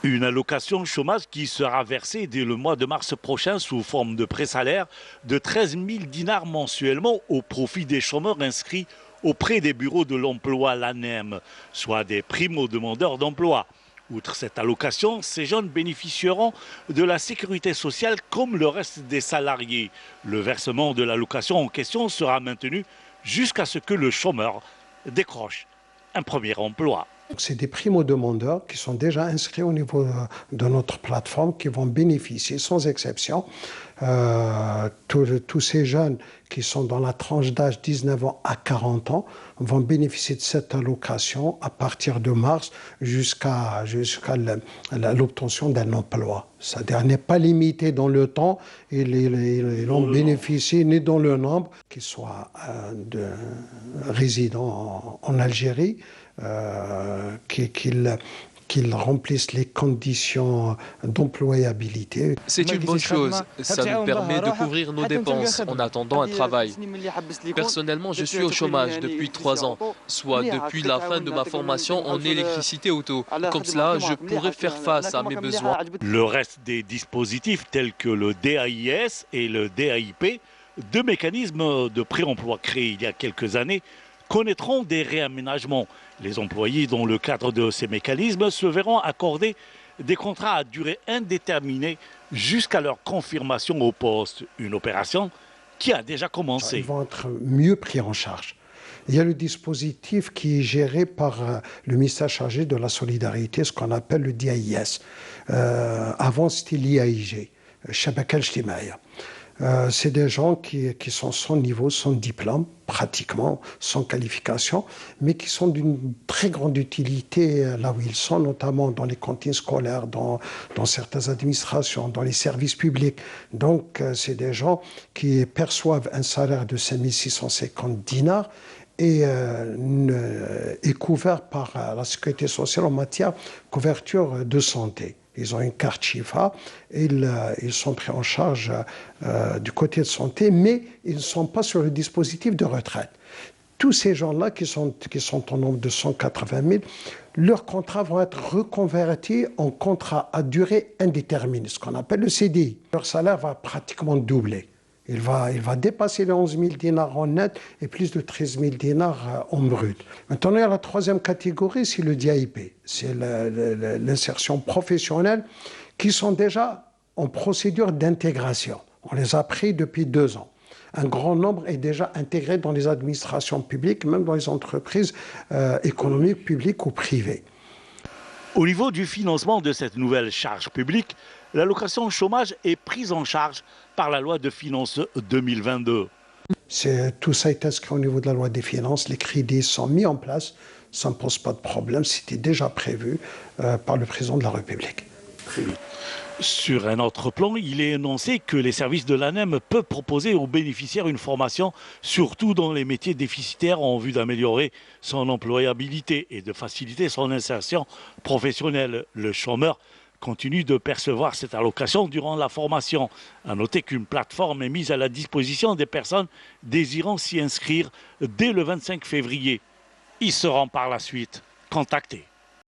Une allocation chômage qui sera versée dès le mois de mars prochain sous forme de présalaire de 13 000 dinars mensuellement au profit des chômeurs inscrits auprès des bureaux de l'emploi l'ANEM, soit des primo-demandeurs d'emploi. Outre cette allocation, ces jeunes bénéficieront de la sécurité sociale comme le reste des salariés. Le versement de l'allocation en question sera maintenu jusqu'à ce que le chômeur décroche un premier emploi. C'est des primo-demandeurs qui sont déjà inscrits au niveau de notre plateforme qui vont bénéficier sans exception. Tous ces jeunes qui sont dans la tranche d'âge 19 ans à 40 ans vont bénéficier de cette allocation à partir de mars jusqu'à l'obtention d'un emploi. C'est-à-dire n'est pas limité dans le temps et ils n'en bénéficient ni dans le nombre, qu'ils soient résidents en Algérie, qu'ils remplissent les conditions d'employabilité. C'est une bonne chose, ça nous permet de couvrir nos dépenses en attendant un travail. Personnellement, je suis au chômage depuis 3 ans, soit depuis la fin de ma formation en électricité auto. Comme cela, je pourrais faire face à mes besoins. Le reste des dispositifs tels que le DAIS et le DAIP, deux mécanismes de pré-emploi créés il y a quelques années, connaîtront des réaménagements. Les employés dans le cadre de ces mécanismes se verront accorder des contrats à durée indéterminée jusqu'à leur confirmation au poste. Une opération qui a déjà commencé. Ils vont être mieux pris en charge. Il y a le dispositif qui est géré par le ministère chargé de la solidarité, ce qu'on appelle le DAIS. Avant, c'était l'IAIG, Shabaka al-Ijtimaïa. C'est des gens qui sont sans niveau, sans diplôme, pratiquement, sans qualification, mais qui sont d'une très grande utilité là où ils sont, notamment dans les cantines scolaires, dans certaines administrations, dans les services publics. Donc, c'est des gens qui perçoivent un salaire de 5 650 dinars et est couvert par la sécurité sociale en matière de couverture de santé. Ils ont une carte Chifa, ils sont pris en charge du côté de santé, mais ils ne sont pas sur le dispositif de retraite. Tous ces gens-là, qui sont au nombre de 180 000, leurs contrats vont être reconvertis en contrats à durée indéterminée, ce qu'on appelle le CDI. Leur salaire va pratiquement doubler. Il va dépasser les 11 000 dinars en net et plus de 13 000 dinars en brut. Maintenant, il y a la troisième catégorie, c'est le DAIP. C'est l'insertion professionnelle qui sont déjà en procédure d'intégration. On les a pris depuis 2 ans. Un grand nombre est déjà intégré dans les administrations publiques, même dans les entreprises économiques, publiques ou privées. Au niveau du financement de cette nouvelle charge publique, l'allocation chômage est prise en charge par la loi de finances 2022. Tout ça est inscrit au niveau de la loi des finances, les crédits sont mis en place, ça ne pose pas de problème, c'était déjà prévu par le président de la République. Sur un autre plan, il est énoncé que les services de l'ANEM peuvent proposer aux bénéficiaires une formation, surtout dans les métiers déficitaires, en vue d'améliorer son employabilité et de faciliter son insertion professionnelle. Le chômeur continue de percevoir cette allocation durant la formation. À noter qu'une plateforme est mise à la disposition des personnes désirant s'y inscrire dès le 25 février. Ils seront par la suite contactés.